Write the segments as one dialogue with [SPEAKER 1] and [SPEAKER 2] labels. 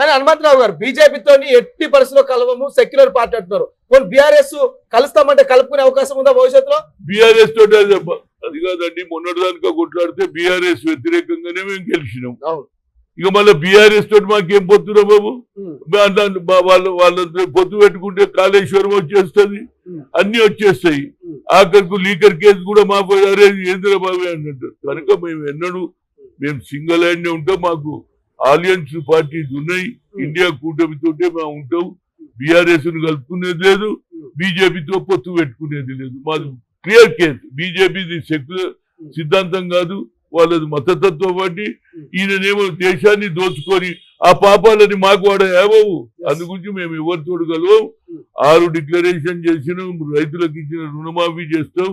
[SPEAKER 1] కానీ హనుమంతరావు గారు బీజేపీతో ఎట్టి పరిస్థితిలో కలవము, సెక్యులర్ పార్టీ అంటున్నారు. కొన్ని బీఆర్ఎస్ కలుస్తామంటే కలుపుకునే అవకాశం ఉందా భవిష్యత్తులో?
[SPEAKER 2] బీఆర్ఎస్ తోటి అది కాదండి, మొన్నటిదానికా కొట్లాడితే బీఆర్ఎస్ వ్యతిరేకంగానే మేము గెలిచినాం. ఇక మళ్ళీ బీఆర్ఎస్ తోటి మాకేం పొత్తురా బాబు? వాళ్ళ పొత్తు పెట్టుకుంటే కాళేశ్వరం వచ్చేస్తుంది, అన్ని వచ్చేస్తాయి. ఆఖరికి లీకర్ కేసు కూడా మా పోయారే ఏంద్ర బాబు అన్నట్టు. కనుక మేము సింగిల్ హ్యాండ్ ఉంటాం. మాకు ఆలియన్స్ పార్టీస్ ఉన్నాయి, ఇండియా కూటమితోటే మేము ఉంటాం. బీఆర్ఎస్ ను కలుపుకునేది లేదు, బీజేపీతో పొత్తు పెట్టుకునేది లేదు. మాది క్లియర్ కేసు. బీజేపీది సెక్యులర్ సిద్ధాంతం కాదు, వాళ్ళది మతతత్వం బట్టి. ఈయననేమో దేశాన్ని దోచుకొని ఆ పాపాలని మాకు వాడేవవు. అందు గురించి మేము ఎవరితో కలవం. 6 డిక్లరేషన్ చేసినాం, రైతులకు ఇచ్చిన రుణమాఫీ చేస్తాం.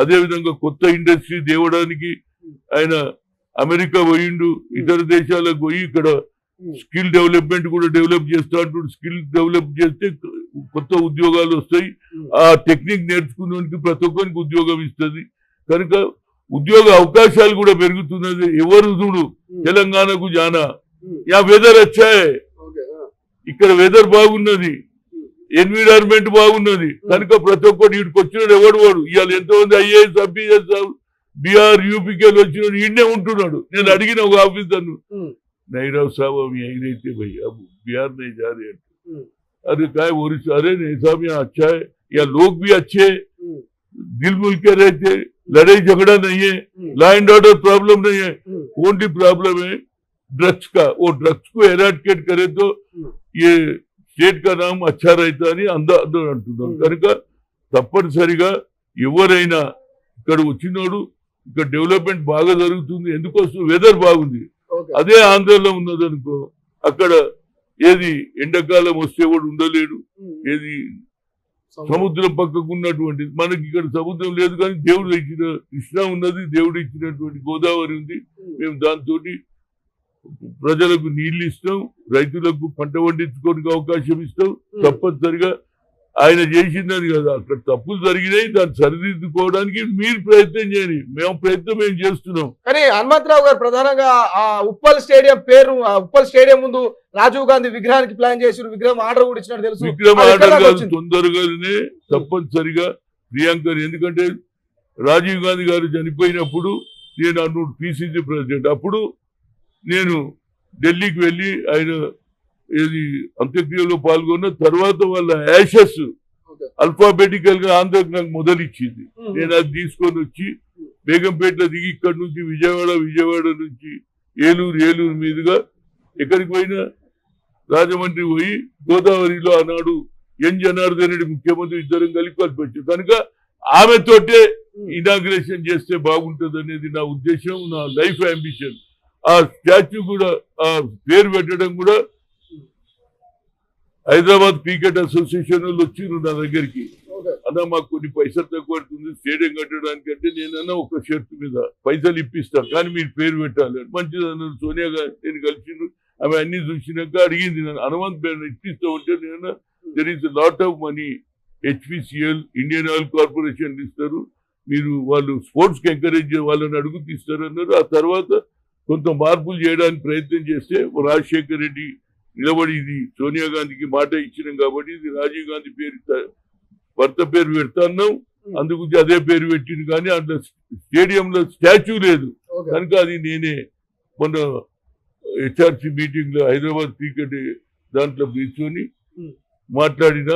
[SPEAKER 2] అదేవిధంగా కొత్త ఇండస్ట్రీ తేవడానికి ఆయన అమెరికా పోయిండు, ఇతర దేశాలకు పోయి ఇక్కడ స్కిల్ డెవలప్మెంట్ కూడా డెవలప్ చేస్తా అంటాడు. స్కిల్ డెవలప్ చేస్తే కొత్త ఉద్యోగాలు వస్తాయి. ఆ టెక్నిక్ నేర్చుకున్నోనికి ప్రతి ఒక్కరికి ఉద్యోగం ఇస్తుంది. కనుక ఉద్యోగ అవకాశాలు కూడా పెరుగుతున్నది. ఎవరు చూడు తెలంగాణకు జానా యా వెదర్ వచ్చాయి, ఇక్కడ వెదర్ బాగున్నది, ఎన్విరాన్మెంట్ బాగున్నది. కనుక ప్రతి ఒక్కటి వీడికి వచ్చినాడు. ఎవడు ఇవాళ ఎంతోమంది ఐఏఎస్ ఐపీఎస్ బీఆర్ యూపీకేలు వచ్చినాడు, ఈయనే ఉంటున్నాడు. నేను అడిగిన ఒక ఆఫీసర్ను, నైరావ్ సాబ్ అవి అయినైతే భయ్ अब बिहार नहीं जा रहे. अरे क्या ओरिसा, अरे नहीं साहब यहाँ अच्छा है, या लोग भी अच्छे, दिल मिल के रहते, लड़ाई झगड़ा नहीं है, लॉ एंड ऑर्डर प्रॉब्लम नहीं है. ओनली प्रॉब्लम है ड्रग्स का. वो ड्रग्स को एराडिकेट करे तो ये स्टेट का नाम अच्छा रहता అని అందరూ అంటున్నారు. కనుక తప్పనిసరిగా ఎవరైనా ఇక్కడ వచ్చినోడు ఇక్కడ డెవలప్మెంట్ బాగా జరుగుతుంది. ఎందుకోసం వెదర్ బాగుంది. అదే ఆంధ్రలో ఉన్నది అనుకో, అక్కడ ఏది ఎండాకాలం వస్తే కూడా ఉండలేడు. ఏది సముద్రం పక్కకు ఉన్నటువంటి మనకి ఇక్కడ సముద్రం లేదు, కానీ దేవుడు ఇచ్చిన కృష్ణ ఉన్నది, దేవుడు ఇచ్చినటువంటి గోదావరి ఉంది. మేము దాంతో ప్రజలకు నీళ్లు ఇస్తాం, రైతులకు పంట పండించుకోవడానికి అవకాశం ఇస్తాం. తప్పనిసరిగా ఆయన చేసిందని కదా, అక్కడ తప్పులు జరిగినాయి, దాన్ని సరిదిద్దుకోవడానికి మీరు ప్రయత్నం చేయండి. మేము చేస్తున్నాం.
[SPEAKER 1] కానీ హనుమంతరావు గారు ప్రధానంగా ఆ ఉప్పల్ స్టేడియం పేరు, ఉప్పల్ స్టేడియం ముందు రాజీవ్ గాంధీ విగ్రహానికి ప్లాన్ చేసి విగ్రహం ఆర్డర్ కూడా ఇచ్చినట్టు తెలుసు.
[SPEAKER 2] విగ్రహం ఆర్డర్ కాదు, తొందరగానే తప్పనిసరిగా ప్రియాంక. ఎందుకంటే రాజీవ్ గాంధీ గారు చనిపోయినప్పుడు నేను అన్నాడు పిసిసి ప్రెసిడెంట్. అప్పుడు నేను ఢిల్లీకి వెళ్ళి ఆయన ఏది అంత్యక్రియలో పాల్గొన్న తర్వాత వాళ్ళ యాషెస్ అల్ఫాబెటికల్ గా ఆంధ్రకు నాకు మొదలిచ్చింది. నేను అది తీసుకొని వచ్చి బేగంపేటలో దిగి ఇక్కడ నుంచి విజయవాడ నుంచి ఏలూరు మీదుగా ఎక్కడికి పోయినా రాజమండ్రి పోయి గోదావరిలో ఆనాడు ఎన్ జనార్దన్ రెడ్డి ముఖ్యమంత్రి ఇద్దరం కలిపి కనుక ఆమెతోటే ఇనాగ్రేషన్ చేస్తే బాగుంటుంది అనేది నా ఉద్దేశం, నా లైఫ్ అంబిషన్. ఆ స్టాచ్యూ కూడా ఆ పేరు పెట్టడం కూడా హైదరాబాద్ క్రికెట్ అసోసియేషన్ వాళ్ళు వచ్చిండ్రు నా దగ్గరికి. అన్నా మాకు కొన్ని పైసలు తక్కువ పడుతుంది స్టేడియం కట్టడానికి అంటే, నేనన్నా ఒక షర్ట్ మీద పైసలు ఇప్పిస్తాను కానీ మీరు పేరు పెట్టాలి. మంచిది అన్నారు. సోనియా గారు నేను కలిసిండ్రు, ఆమె అన్ని చూసినాక అడిగింది నన్ను, హనుమంత్ పేరు ఇప్పిస్తా ఉంటే నేను there is lot of money, HPCL, Indian oil corporation ఇస్తారు, మీరు వాళ్ళు స్పోర్ట్స్ కి ఎంకరేజ్ వాళ్ళని అడుగు తీస్తారు అన్నారు. ఆ తర్వాత కొంత మార్పులు చేయడానికి ప్రయత్నం చేస్తే రాజశేఖర్ రెడ్డి నిలబడి ఇది సోనియా గాంధీకి మాట ఇచ్చినాం కాబట్టి ఇది రాజీవ్ గాంధీ పేరు భర్త పేరు పెడతాన్నాం, అందుకు అదే పేరు పెట్టింది. కానీ అందులో స్టేడియంలో స్టాచ్యూ లేదు కనుక అది నేనే మొన్న హెచ్ఆర్సీ మీటింగ్ లో హైదరాబాద్ క్రికెట్ దాంట్లో కూర్చొని మాట్లాడిన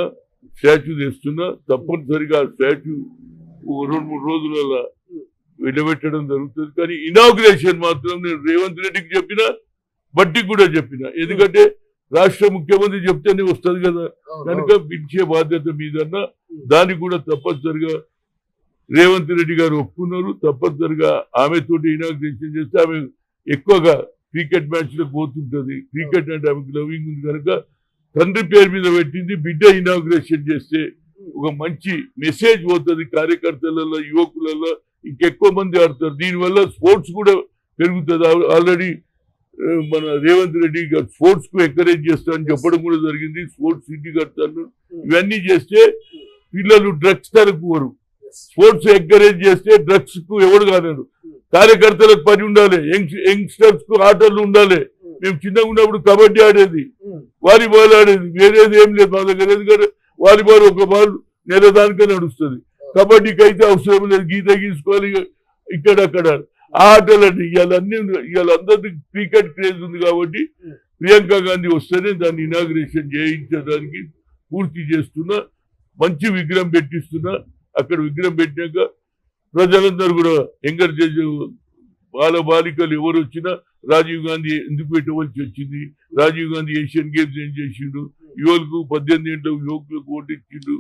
[SPEAKER 2] స్టాచ్యూ తెస్తున్నా. తప్పనిసరిగా ఆ స్టాచ్యూ 2-3 రోజులలో వెళ్ళబెట్టడం జరుగుతుంది. కానీ ఇనాగ్రేషన్ మాత్రం నేను రేవంత్ రెడ్డికి చెప్పినా, బట్టికి కూడా చెప్పిన. ఎందుకంటే రాష్ట్ర ముఖ్యమంత్రి చెప్తేనే వస్తుంది కదా, కనుక పిలిచే బాధ్యత మీదన్నా దానికి కూడా తప్పనిసరిగా రేవంత్ రెడ్డి గారు ఒప్పుకున్నారు. తప్పనిసరిగా ఆమెతోటి ఇనాగ్రేషన్ చేస్తే ఆమె ఎక్కువగా క్రికెట్ మ్యాచ్లకు పోతుంటది. క్రికెట్ అంటే ఆమెకు లవింగ్ ఉంది కనుక తండ్రి పేరు మీద పెట్టింది. బిడ్డ ఇనాగ్రేషన్ చేస్తే ఒక మంచి మెసేజ్ పోతుంది కార్యకర్తలలో, యువకులలో. ఇంకెక్కువ మంది ఆడతారు. దీనివల్ల స్పోర్ట్స్ కూడా పెరుగుతుంది. ఆల్రెడీ మన రేవంత్ రెడ్డి గారు స్పోర్ట్స్ కు ఎంకరేజ్ చేస్తారని చెప్పడం కూడా జరిగింది. స్పోర్ట్స్ సిటీ కడతాను. ఇవన్నీ చేస్తే పిల్లలు డ్రగ్స్ తరపుకోరు. స్పోర్ట్స్ ఎంకరేజ్ చేస్తే డ్రగ్స్ కు ఎవరు కాలేరు. కార్యకర్తలకు పని ఉండాలి, యంగ్స్టర్స్ కు ఆటలు ఉండాలి. మేము చిన్నగా ఉన్నప్పుడు కబడ్డీ ఆడేది, వాలీబాల్ ఆడేది, వేరేది ఏం లేదు మా దగ్గర. ఎందుకంటే వాలీబాల్ ఒక బాల్ నెల దానికే నడుస్తుంది. కబడ్డీకి అయితే అవసరం లేదు, గీత గీసుకోవాలి ఇక్కడ అక్కడ. ఆ ఆటలండి ఇవాళ అందరికి క్రికెట్ క్రేజ్ ఉంది కాబట్టి ప్రియాంక గాంధీ వస్తేనే దాన్ని ఇనాగ్రేషన్ చేయించడానికి పూర్తి చేస్తున్నా. మంచి విగ్రహం పెట్టిస్తున్నా. అక్కడ విగ్రహం పెట్టినాక ప్రజలందరూ కూడా ఎంకరేజ్, బాలికలు ఎవరు వచ్చినా రాజీవ్ గాంధీ ఎందుకు పెట్టవలసి వచ్చింది, రాజీవ్ గాంధీ ఏషియన్ గేమ్స్ ఏం చేసిండు, యువకులకు 18 ఏళ్ళ యువకులకు ఓటు ఇచ్చిండు,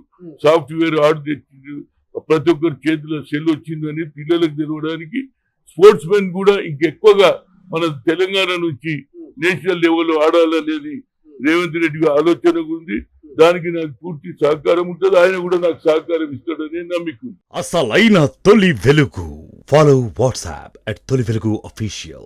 [SPEAKER 2] సాఫ్ట్వేర్ ఆర్డర్ తెచ్చిండు, ప్రతి ఒక్కరి చేతిలో సెల్ వచ్చిందని పిల్లలకు తెలవడానికి స్పోర్ట్స్ మెన్ కూడా ఇంకెక్కువగా మన తెలంగాణ నుంచి నేషనల్ లెవెల్లో ఆడాలనేది రేవంత్ రెడ్డి ఆలోచన ఉంది. దానికి నాకు పూర్తి సహకారం ఉంటుంది. ఆయన కూడా నాకు సహకారం ఇస్తాడని నమ్మిక.
[SPEAKER 3] అసలైన తొలి వెలుగు. ఫాలో వాట్సాప్ @తొలి వెలుగు official.